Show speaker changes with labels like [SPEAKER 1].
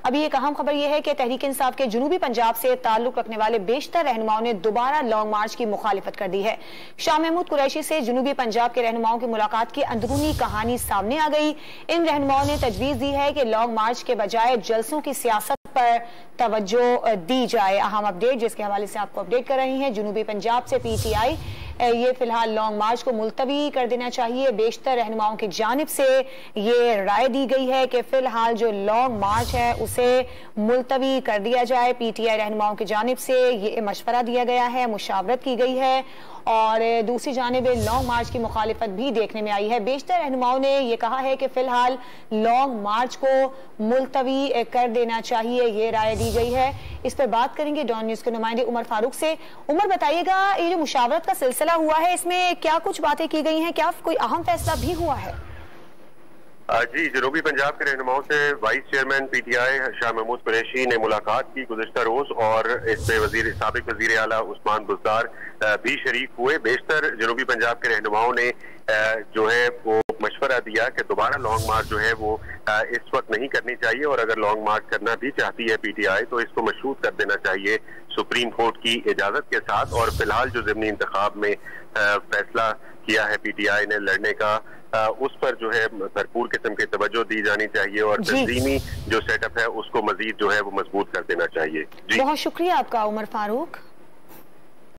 [SPEAKER 1] अभी एक अहम खबर यह है कि तहरीक इंसाफ के जुनूबी पंजाब से ताल्लुक रखने वाले बेशतर रहनुमाओं ने दोबारा लॉन्ग मार्च की मुखालिफत कर दी है। शाह महमूद कुरैशी से जुनूबी पंजाब के रहनुमाओं की मुलाकात की अंदरूनी कहानी सामने आ गई। इन रहनुमाओं ने तजवीज दी है कि लॉन्ग मार्च के बजाय जलसों की सियासत पर तवज्जो दी जाए। अहम अपडेट जिसके हवाले से आपको अपडेट कर रही हैं, जुनूबी पंजाब से PTI ये फिलहाल लॉन्ग मार्च को मुलतवी कर देना चाहिए। बेशतर रहनुमाओं की जानिब से ये राय दी गई है कि फिलहाल जो लॉन्ग मार्च है उसे मुलतवी कर दिया जाए। PTI रहनुमाओं की जानिब से ये मशवरा दिया गया है, मुशावरत की गई है और दूसरी जानिब लॉन्ग मार्च की मुखालिफत भी देखने में आई है। बेशतर रहनुमाओं ने यह कहा है कि फिलहाल लॉन्ग मार्च को मुलतवी कर देना चाहिए, ये राय दी गई है। इस पर बात करेंगे डॉन न्यूज के नुमाइंदे उमर फारूक से। उमर, बताइएगा ये जो मुशावरत का सिलसिला हुआ है इसमें क्या कुछ बातें की गई हैं, क्या कोई अहम फैसला भी हुआ है?
[SPEAKER 2] जी, जनूबी पंजाब के रहनुमाओं से vice chairman PTI Shah Mahmood Qureshi ने मुलाकात की गुज़िश्ता रोज और इसमें साबिक वजीर आला उस्मान बुज़दार भी शरीक हुए। बेशतर जनूबी पंजाब के रहनुमाओं ने जो है वो मशवरा दिया कि दोबारा लॉन्ग मार्च जो है वो इस वक्त नहीं करनी चाहिए और अगर लॉन्ग मार्च करना भी चाहती है PTI तो इसको मशरूत कर देना चाहिए सुप्रीम कोर्ट की इजाजत के साथ। और फिलहाल जो ज़िमनी इंतखाब में फैसला किया है PTI ने लड़ने का, उस पर जो है भरपूर किस्म की तवज्जो दी जानी चाहिए और तंजीमी जो सेटअप है उसको मजीद जो है वो मजबूत कर देना चाहिए।
[SPEAKER 1] बहुत शुक्रिया आपका उमर फारूक।